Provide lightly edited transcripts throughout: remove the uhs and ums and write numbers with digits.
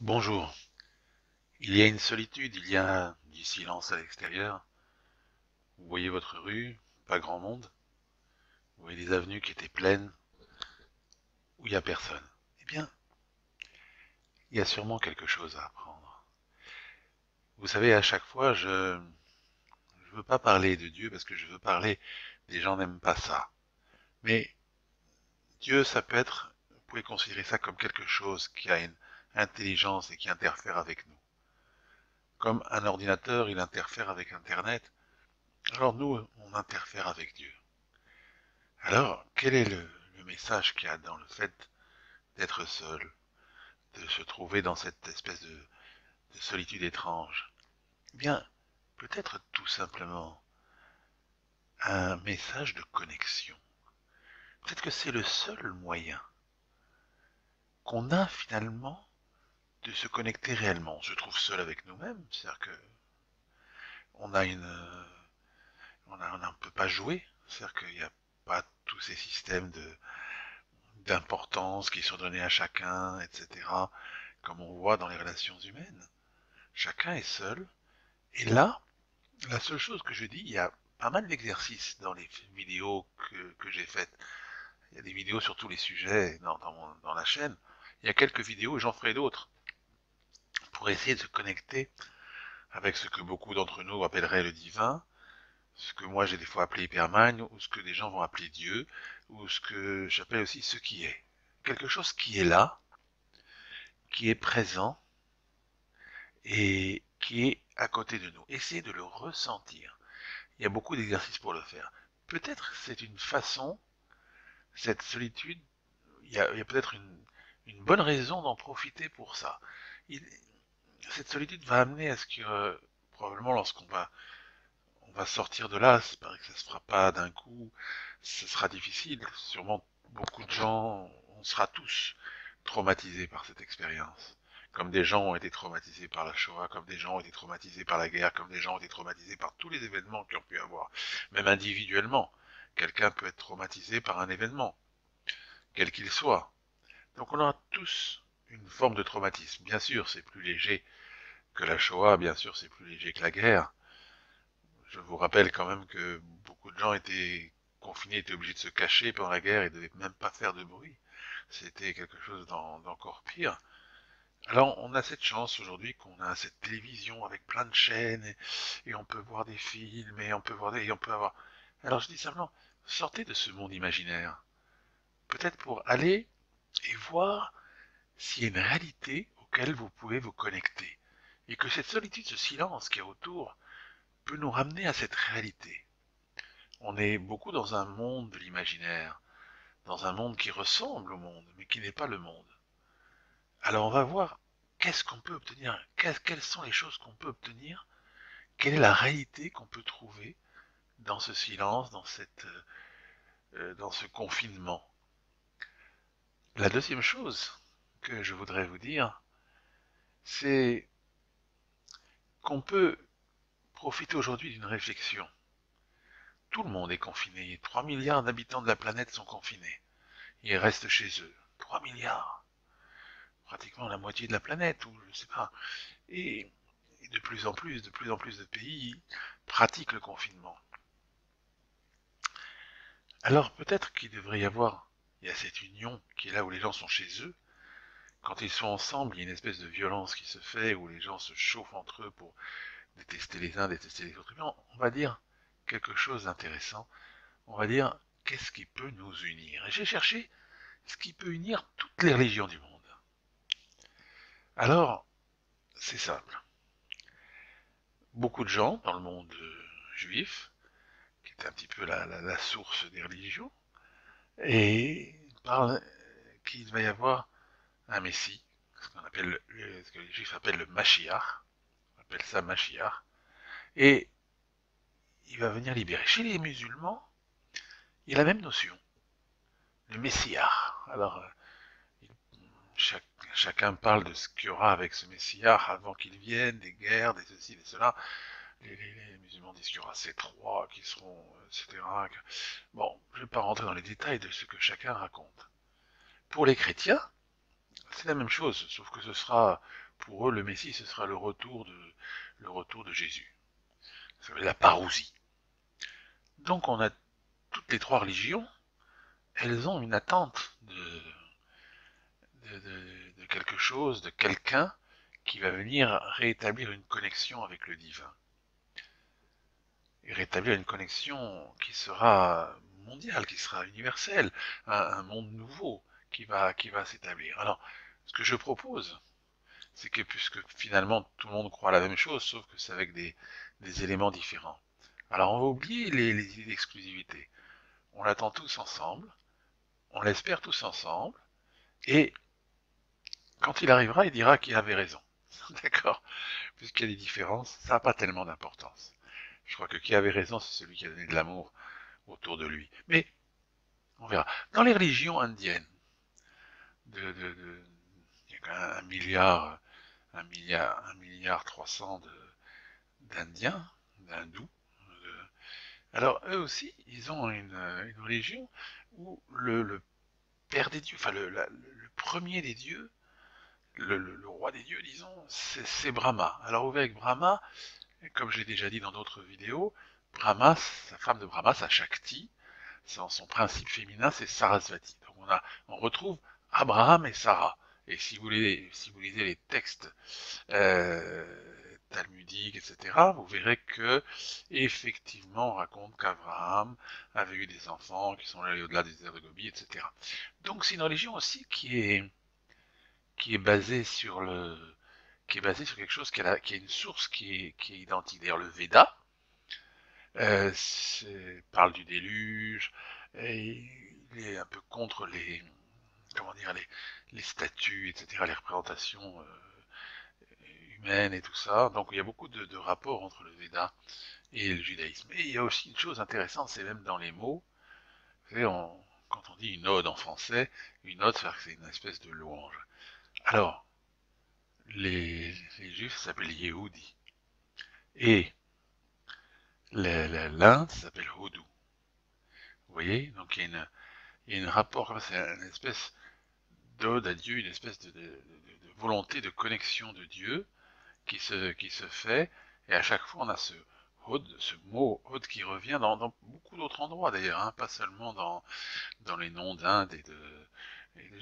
Bonjour. Il y a une solitude, il y a du silence à l'extérieur. Vous voyez votre rue, pas grand monde. Vous voyez des avenues qui étaient pleines, où il n'y a personne. Eh bien, il y a sûrement quelque chose à apprendre. Vous savez, à chaque fois, je veux pas parler de Dieu parce que je veux parler, des gens n'aiment pas ça. Mais Dieu, ça peut être, vous pouvez considérer ça comme quelque chose qui a une intelligence et qui interfère avec nous. Comme un ordinateur, il interfère avec Internet. Alors nous, on interfère avec Dieu. Alors, quel est le message qu'il y a dans le fait d'être seul, de se trouver dans cette espèce de solitude étrange? Eh bien, peut-être tout simplement un message de connexion. Peut-être que c'est le seul moyen qu'on a finalement de se connecter réellement. On se trouve seul avec nous-mêmes, c'est-à-dire que on a on peut pas jouer, c'est-à-dire qu'il n'y a pas tous ces systèmes d'importance qui sont donnés à chacun, etc., comme on voit dans les relations humaines. Chacun est seul. Et là, la seule chose que je dis, il y a pas mal d'exercices dans les vidéos que j'ai faites. Il y a des vidéos sur tous les sujets dans la chaîne. Il y a quelques vidéos et j'en ferai d'autres pour essayer de se connecter avec ce que beaucoup d'entre nous appelleraient le divin, ce que moi j'ai des fois appelé Hyperman, ou ce que des gens vont appeler Dieu, ou ce que j'appelle aussi ce qui est. Quelque chose qui est là, qui est présent et qui est à côté de nous. Essayez de le ressentir. Il y a beaucoup d'exercices pour le faire. Peut-être c'est une façon, cette solitude, il y a peut-être une bonne raison d'en profiter pour ça. Il- cette solitude va amener à ce que, probablement on va sortir de là, c'est pareil que ça se fera pas d'un coup, ce sera difficile, sûrement beaucoup de gens, on sera tous traumatisés par cette expérience. Comme des gens ont été traumatisés par la Shoah, comme des gens ont été traumatisés par la guerre, comme des gens ont été traumatisés par tous les événements qui ont pu avoir, même individuellement. Quelqu'un peut être traumatisé par un événement, quel qu'il soit. Donc on a tous une forme de traumatisme. Bien sûr, c'est plus léger que la Shoah, bien sûr, c'est plus léger que la guerre. Je vous rappelle quand même que beaucoup de gens étaient confinés, étaient obligés de se cacher pendant la guerre et ne devaient même pas faire de bruit. C'était quelque chose d'encore pire. Alors, on a cette chance aujourd'hui qu'on a cette télévision avec plein de chaînes et on peut voir des films et on peut voir et on peut avoir. Alors, je dis simplement, sortez de ce monde imaginaire. Peut-être pour aller et voir s'il y a une réalité auquel vous pouvez vous connecter. Et que cette solitude, ce silence qui est autour, peut nous ramener à cette réalité. On est beaucoup dans un monde de l'imaginaire, dans un monde qui ressemble au monde, mais qui n'est pas le monde. Alors on va voir qu'est-ce qu'on peut obtenir, quelles sont les choses qu'on peut obtenir, quelle est la réalité qu'on peut trouver dans ce silence, dans ce confinement. La deuxième chose que je voudrais vous dire, c'est qu'on peut profiter aujourd'hui d'une réflexion. Tout le monde est confiné. 3 milliards d'habitants de la planète sont confinés. Ils restent chez eux. 3 milliards. Pratiquement la moitié de la planète, ou je sais pas. Et, et de plus en plus de pays pratiquent le confinement. Alors peut-être qu'il devrait y avoir, il y a cette union qui est là où les gens sont chez eux. Quand ils sont ensemble, il y a une espèce de violence qui se fait, où les gens se chauffent entre eux pour détester les uns, détester les autres. Mais on va dire quelque chose d'intéressant. On va dire qu'est-ce qui peut nous unir. Et j'ai cherché ce qui peut unir toutes les religions du monde. Alors, c'est simple. Beaucoup de gens dans le monde juif, qui est un petit peu la source des religions, et parlent qu'il va y avoir un Messie, ce que les Juifs appellent le Mashiach, on appelle ça Mashiach, et il va venir libérer. Chez les musulmans, il y a la même notion, le Messia. Alors, chaque, chacun parle de ce qu'il y aura avec ce Messia avant qu'il vienne, des guerres, des ceci, des cela. Les musulmans disent qu'il y aura ces trois qui seront, etc. Bon, je ne vais pas rentrer dans les détails de ce que chacun raconte. Pour les chrétiens, c'est la même chose, sauf que ce sera pour eux, le Messie, ce sera le retour de Jésus. Ça s'appelle la parousie. Donc on a toutes les trois religions, elles ont une attente de quelque chose, de quelqu'un qui va venir rétablir une connexion avec le divin. Et rétablir une connexion qui sera mondiale, qui sera universelle, un monde nouveau qui va s'établir. Alors, ce que je propose, c'est que puisque finalement tout le monde croit à la même chose, sauf que c'est avec des éléments différents. Alors on va oublier les idées d'exclusivité. On l'attend tous ensemble, on l'espère tous ensemble, et quand il arrivera, il dira qu'il avait raison. D'accord? Puisqu'il y a des différences, ça n'a pas tellement d'importance. Je crois que qui avait raison, c'est celui qui a donné de l'amour autour de lui. Mais on verra. Dans les religions indiennes, il y a quand même un milliard 300 d'Indiens, d'Hindous. Alors eux aussi, ils ont une religion où le père des dieux, enfin le premier des dieux, le roi des dieux, disons, c'est Brahma. Alors vous verrez que Brahma, comme je l'ai déjà dit dans d'autres vidéos, Brahma, sa femme de Brahma, sa Shakti, son principe féminin, c'est Sarasvati. Donc on retrouve Abraham et Sarah. Et si vous lisez les textes talmudiques, etc., vous verrez que effectivement on raconte qu'Abraham avait eu des enfants qui sont allés au-delà des désert de Gobi, etc. Donc c'est une religion aussi qui est basée sur quelque chose qui a une source qui est identique. D'ailleurs le Veda parle du déluge, et il est un peu contre comment dire, les statues, etc., les représentations humaines et tout ça. Donc il y a beaucoup de rapports entre le Veda et le judaïsme. Et il y a aussi une chose intéressante, c'est même dans les mots. Vous savez, quand on dit une ode en français, une ode, c'est une espèce de louange. Alors, les juifs s'appellent Yehudi. Et l'Inde s'appelle Houdou. Vous voyez? Donc il y a un rapport comme ça, c'est une espèce d'ode à Dieu, une espèce de volonté de connexion de Dieu qui se fait, et à chaque fois on a ce mot Hod qui revient dans beaucoup d'autres endroits d'ailleurs, hein, pas seulement dans les noms d'Inde et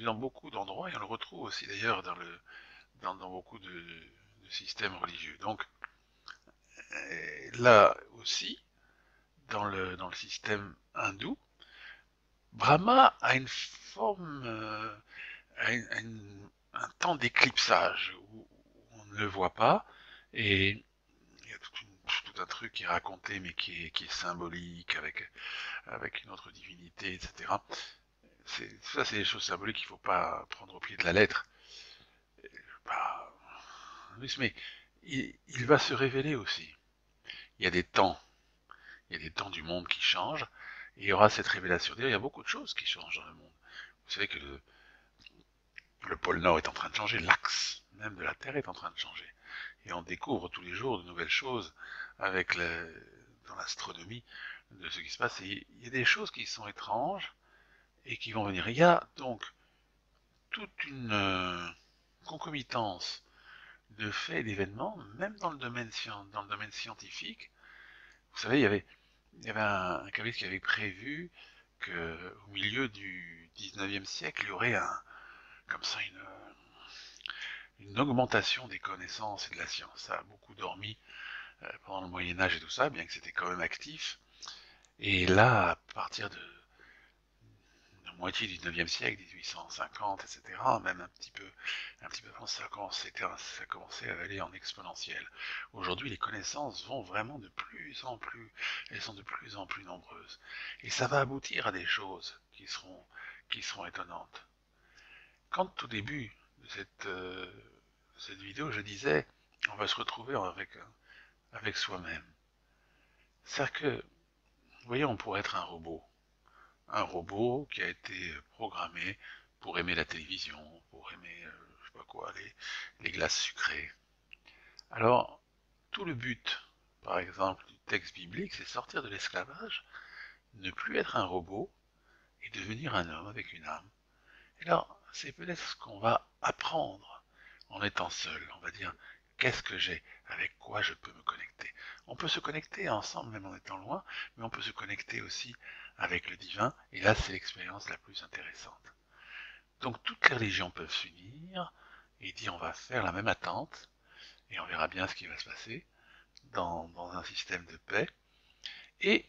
dans beaucoup d'endroits, et on le retrouve aussi d'ailleurs dans beaucoup de systèmes religieux. Donc là aussi, dans le système hindou, Brahma a une forme, un temps d'éclipsage où on ne le voit pas, et il y a tout un truc qui est raconté mais qui est symbolique avec une autre divinité, etc. Ça, c'est des choses symboliques qu'il ne faut pas prendre au pied de la lettre. Bah, mais il va se révéler aussi. Il y a des temps, il y a des temps du monde qui changent, et il y aura cette révélation. D'ailleurs, il y a beaucoup de choses qui changent dans le monde. Vous savez que le pôle Nord est en train de changer, l'axe même de la Terre est en train de changer. Et on découvre tous les jours de nouvelles choses dans l'astronomie de ce qui se passe. Et il y a des choses qui sont étranges et qui vont venir. Il y a donc toute une concomitance de faits et d'événements, même dans le domaine scientifique. Vous savez, il y avait un caviste qui avait prévu qu'au milieu du 19e siècle, il y aurait comme ça une augmentation des connaissances et de la science. Ça a beaucoup dormi pendant le Moyen-Âge et tout ça, bien que c'était quand même actif. Et là, à partir de la moitié du 19e siècle, 1850, etc., même un petit peu avant, ça a commencé à aller en exponentiel. Aujourd'hui, les connaissances vont vraiment de plus en plus, elles sont de plus en plus nombreuses. Et ça va aboutir à des choses qui seront étonnantes. Quand au début de cette vidéo, je disais, on va se retrouver avec soi-même. C'est-à-dire que, vous voyez, on pourrait être un robot. Un robot qui a été programmé pour aimer la télévision, pour aimer, je sais pas quoi, les glaces sucrées. Alors, tout le but, par exemple, du texte biblique, c'est sortir de l'esclavage, ne plus être un robot, et devenir un homme avec une âme. Et alors, c'est peut-être ce qu'on va apprendre en étant seul. On va dire, qu'est-ce que j'ai? Avec quoi je peux me connecter? On peut se connecter ensemble même en étant loin, mais on peut se connecter aussi avec le divin, et là c'est l'expérience la plus intéressante. Donc toutes les religions peuvent s'unir et dire on va faire la même attente, et on verra bien ce qui va se passer dans un système de paix, et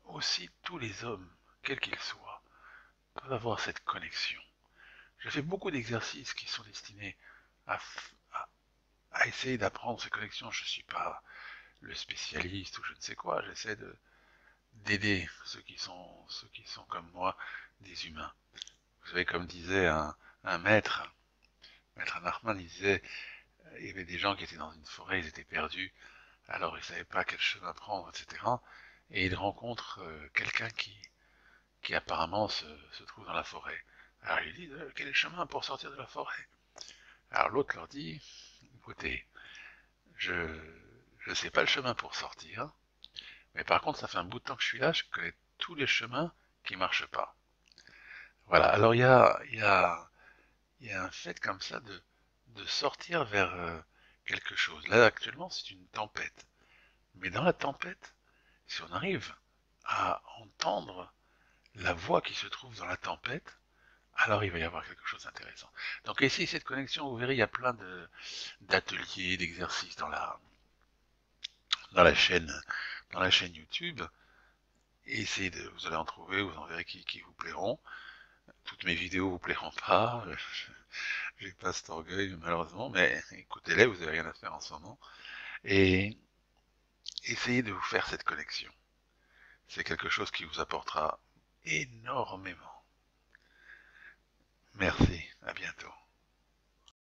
aussi tous les hommes, quels qu'ils soient, peuvent avoir cette connexion. Je fais beaucoup d'exercices qui sont destinés à, à essayer d'apprendre ces connexions. Je ne suis pas le spécialiste ou je ne sais quoi, j'essaie d'aider ceux qui sont comme moi, des humains. Vous savez, comme disait un maître, maître Nachman, il disait, il y avait des gens qui étaient dans une forêt, ils étaient perdus, alors ils ne savaient pas quel chemin prendre, etc. Et ils rencontrent quelqu'un qui apparemment se trouve dans la forêt. Alors ils disent, quel est le chemin pour sortir de la forêt? Alors l'autre leur dit, écoutez, je ne sais pas le chemin pour sortir, mais par contre ça fait un bout de temps que je suis là, je connais tous les chemins qui marchent pas. Voilà, alors il y a un fait comme ça de sortir vers quelque chose. Là actuellement c'est une tempête, mais dans la tempête, si on arrive à entendre la voix qui se trouve dans la tempête, alors il va y avoir quelque chose d'intéressant. Donc essayez cette connexion, vous verrez, il y a plein d'ateliers, d'exercices dans la chaîne, dans la chaîne YouTube. Et essayez vous allez en trouver, vous en verrez qui vous plairont. Toutes mes vidéos vous plairont pas, j'ai pas cet orgueil malheureusement, mais écoutez-les, vous avez rien à faire en ce moment. Et essayez de vous faire cette connexion. C'est quelque chose qui vous apportera énormément. Merci.